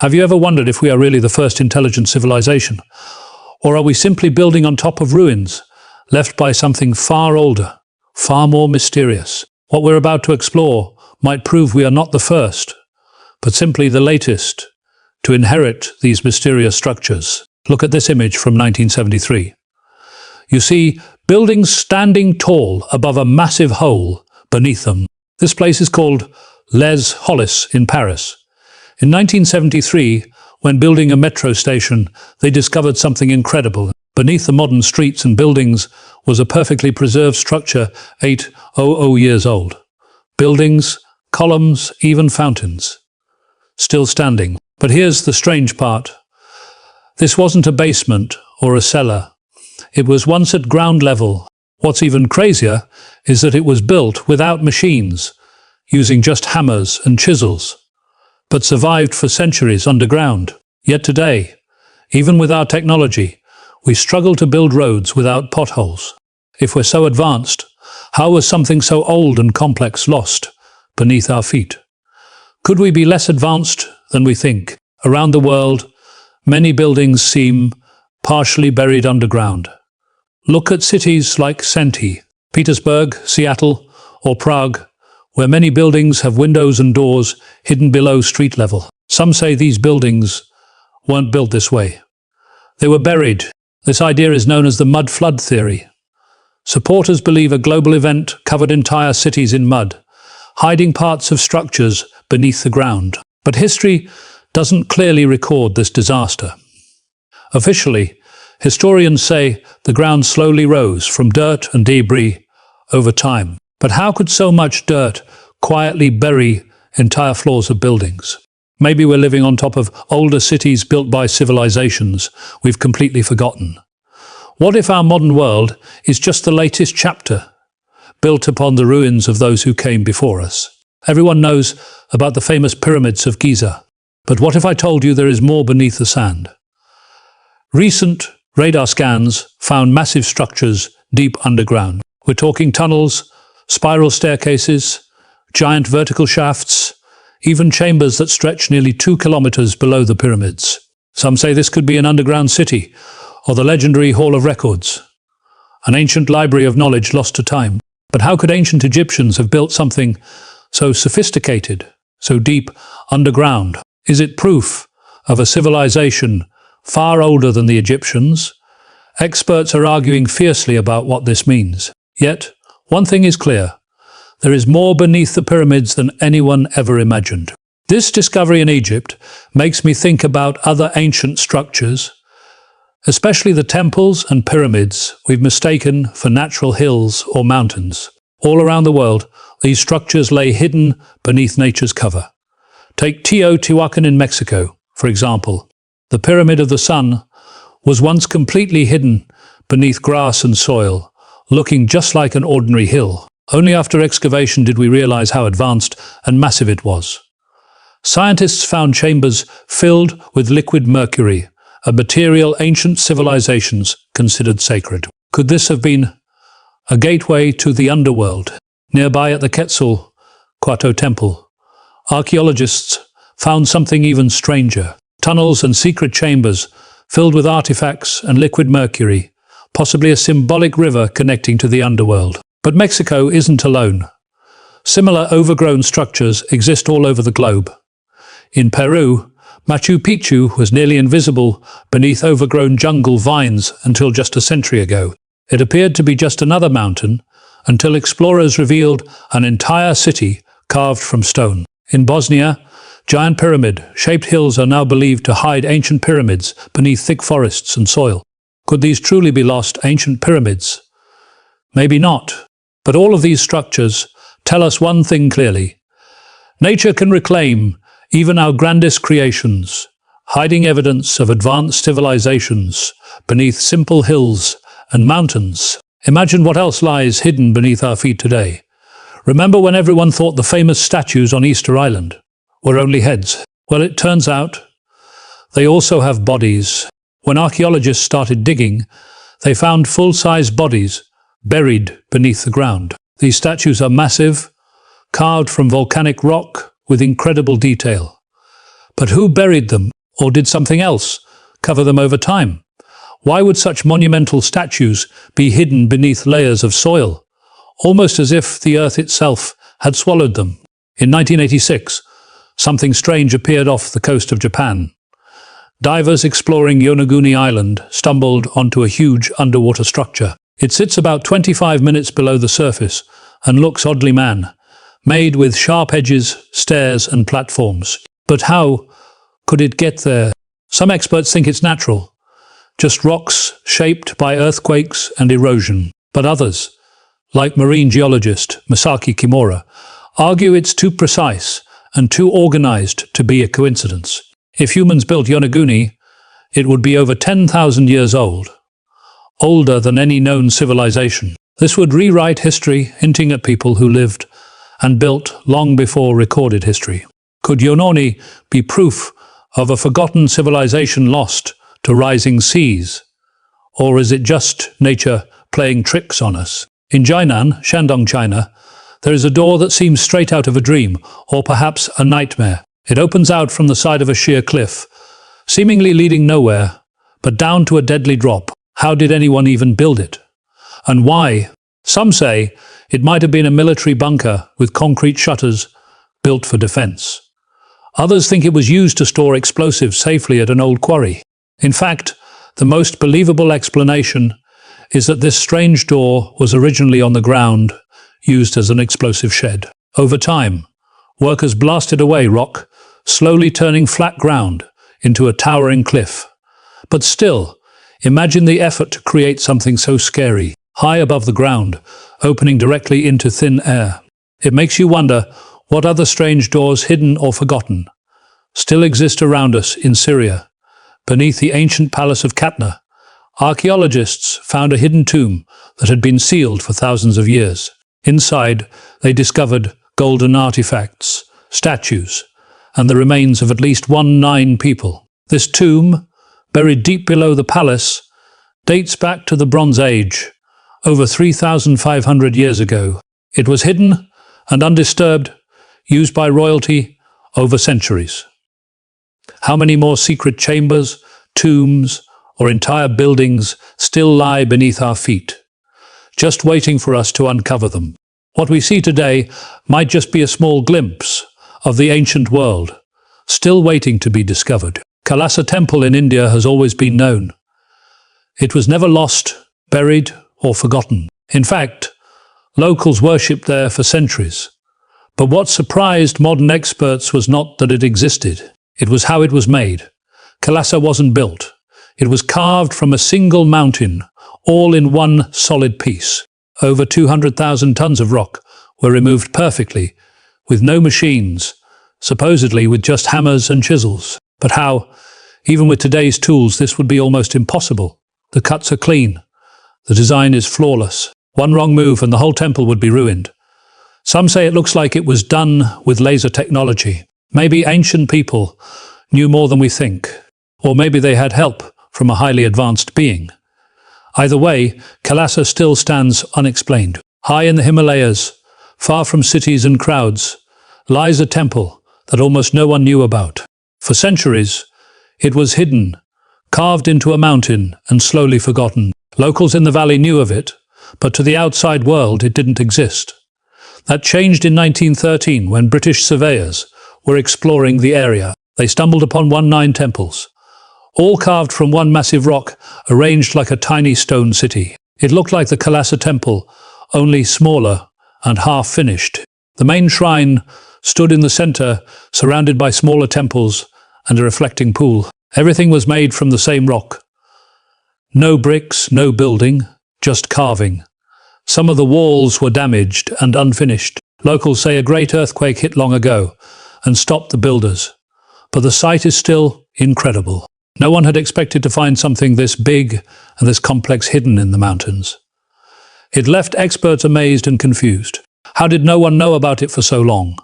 Have you ever wondered if we are really the first intelligent civilization? Or are we simply building on top of ruins, left by something far older, far more mysterious? What we're about to explore might prove we are not the first, but simply the latest to inherit these mysterious structures. Look at this image from 1973. You see buildings standing tall above a massive hole beneath them. This place is called Les Halles in Paris. In 1973, when building a metro station, they discovered something incredible. Beneath the modern streets and buildings was a perfectly preserved structure 800 years old. Buildings, columns, even fountains. Still standing. But here's the strange part. This wasn't a basement or a cellar. It was once at ground level. What's even crazier is that it was built without machines, using just hammers and chisels, but survived for centuries underground. Yet today, even with our technology, we struggle to build roads without potholes. If we're so advanced, how was something so old and complex lost beneath our feet? Could we be less advanced than we think? Around the world, many buildings seem partially buried underground. Look at cities like St. Petersburg, Seattle, or Prague, where many buildings have windows and doors hidden below street level. Some say these buildings weren't built this way. They were buried. This idea is known as the mud flood theory. Supporters believe a global event covered entire cities in mud, hiding parts of structures beneath the ground. But history doesn't clearly record this disaster. Officially, historians say the ground slowly rose from dirt and debris over time. But how could so much dirt quietly bury entire floors of buildings? Maybe we're living on top of older cities built by civilizations we've completely forgotten. What if our modern world is just the latest chapter, built upon the ruins of those who came before us? Everyone knows about the famous pyramids of Giza. But what if I told you there is more beneath the sand? Recent radar scans found massive structures deep underground. We're talking tunnels, spiral staircases, giant vertical shafts, even chambers that stretch nearly 2 kilometers below the pyramids. Some say this could be an underground city, or the legendary Hall of Records, an ancient library of knowledge lost to time. But how could ancient Egyptians have built something so sophisticated, so deep underground? Is it proof of a civilization far older than the Egyptians? Experts are arguing fiercely about what this means. Yet, one thing is clear. There is more beneath the pyramids than anyone ever imagined. This discovery in Egypt makes me think about other ancient structures, especially the temples and pyramids we've mistaken for natural hills or mountains. All around the world, these structures lay hidden beneath nature's cover. Take Teotihuacan in Mexico, for example. The Pyramid of the Sun was once completely hidden beneath grass and soil, looking just like an ordinary hill. Only after excavation did we realize how advanced and massive it was. Scientists found chambers filled with liquid mercury, a material ancient civilizations considered sacred. Could this have been a gateway to the underworld? Nearby at the Quetzalcoatl Temple, archaeologists found something even stranger. Tunnels and secret chambers filled with artifacts and liquid mercury, possibly a symbolic river connecting to the underworld. But Mexico isn't alone. Similar overgrown structures exist all over the globe. In Peru, Machu Picchu was nearly invisible beneath overgrown jungle vines until just a century ago. It appeared to be just another mountain until explorers revealed an entire city carved from stone. In Bosnia, giant pyramid-shaped hills are now believed to hide ancient pyramids beneath thick forests and soil. Could these truly be lost ancient pyramids? Maybe not. But all of these structures tell us one thing clearly. Nature can reclaim even our grandest creations, hiding evidence of advanced civilizations beneath simple hills and mountains. Imagine what else lies hidden beneath our feet today. Remember when everyone thought the famous statues on Easter Island were only heads? Well, it turns out they also have bodies. When archaeologists started digging, they found full-size bodies buried beneath the ground. These statues are massive, carved from volcanic rock with incredible detail. But who buried them, or did something else cover them over time? Why would such monumental statues be hidden beneath layers of soil, almost as if the earth itself had swallowed them? In 1986, something strange appeared off the coast of Japan. Divers exploring Yonaguni Island stumbled onto a huge underwater structure. It sits about 25 minutes below the surface and looks oddly made with sharp edges, stairs and platforms. But how could it get there? Some experts think it's natural, just rocks shaped by earthquakes and erosion. But others, like marine geologist Masaki Kimura, argue it's too precise and too organized to be a coincidence. If humans built Yonaguni, it would be over 10,000 years old, older than any known civilization. This would rewrite history, hinting at people who lived and built long before recorded history. Could Yononi be proof of a forgotten civilization lost to rising seas? Or is it just nature playing tricks on us? In Jinan, Shandong, China, there is a door that seems straight out of a dream, or perhaps a nightmare. It opens out from the side of a sheer cliff, seemingly leading nowhere, but down to a deadly drop. How did anyone even build it? And why? Some say it might have been a military bunker with concrete shutters built for defense. Others think it was used to store explosives safely at an old quarry. In fact, the most believable explanation is that this strange door was originally on the ground, used as an explosive shed. Over time, workers blasted away rock, slowly turning flat ground into a towering cliff. But still, imagine the effort to create something so scary, high above the ground, opening directly into thin air. It makes you wonder what other strange doors, hidden or forgotten, still exist around us in Syria. Beneath the ancient palace of Katna, archaeologists found a hidden tomb that had been sealed for thousands of years. Inside, they discovered golden artifacts, statues, and the remains of at least 19 people. This tomb, buried deep below the palace, dates back to the Bronze Age, over 3,500 years ago. It was hidden and undisturbed, used by royalty over centuries. How many more secret chambers, tombs, or entire buildings still lie beneath our feet, just waiting for us to uncover them? What we see today might just be a small glimpse of the ancient world, still waiting to be discovered. Kailasa Temple in India has always been known. It was never lost, buried, or forgotten. In fact, locals worshipped there for centuries. But what surprised modern experts was not that it existed. It was how it was made. Kailasa wasn't built. It was carved from a single mountain, all in one solid piece. Over 200,000 tons of rock were removed perfectly, with no machines, supposedly with just hammers and chisels. But how? Even with today's tools, this would be almost impossible. The cuts are clean. The design is flawless. One wrong move and the whole temple would be ruined. Some say it looks like it was done with laser technology. Maybe ancient people knew more than we think. Or maybe they had help from a highly advanced being. Either way, Kailasa still stands unexplained. High in the Himalayas, far from cities and crowds, lies a temple that almost no one knew about. For centuries, it was hidden, carved into a mountain and slowly forgotten. Locals in the valley knew of it, but to the outside world it didn't exist. That changed in 1913 when British surveyors were exploring the area. They stumbled upon 19 temples, all carved from one massive rock, arranged like a tiny stone city. It looked like the Kailasa temple, only smaller and half-finished. The main shrine stood in the center, surrounded by smaller temples and a reflecting pool. Everything was made from the same rock. No bricks, no building, just carving. Some of the walls were damaged and unfinished. Locals say a great earthquake hit long ago and stopped the builders. But the site is still incredible. No one had expected to find something this big and this complex hidden in the mountains. It left experts amazed and confused. How did no one know about it for so long?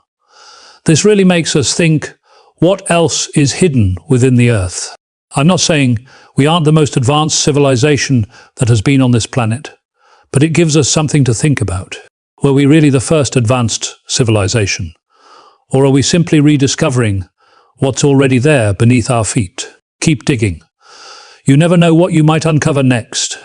This really makes us think, what else is hidden within the earth? I'm not saying we aren't the most advanced civilization that has been on this planet, but it gives us something to think about. Were we really the first advanced civilization? Or are we simply rediscovering what's already there beneath our feet. Keep digging. You never know what you might uncover next.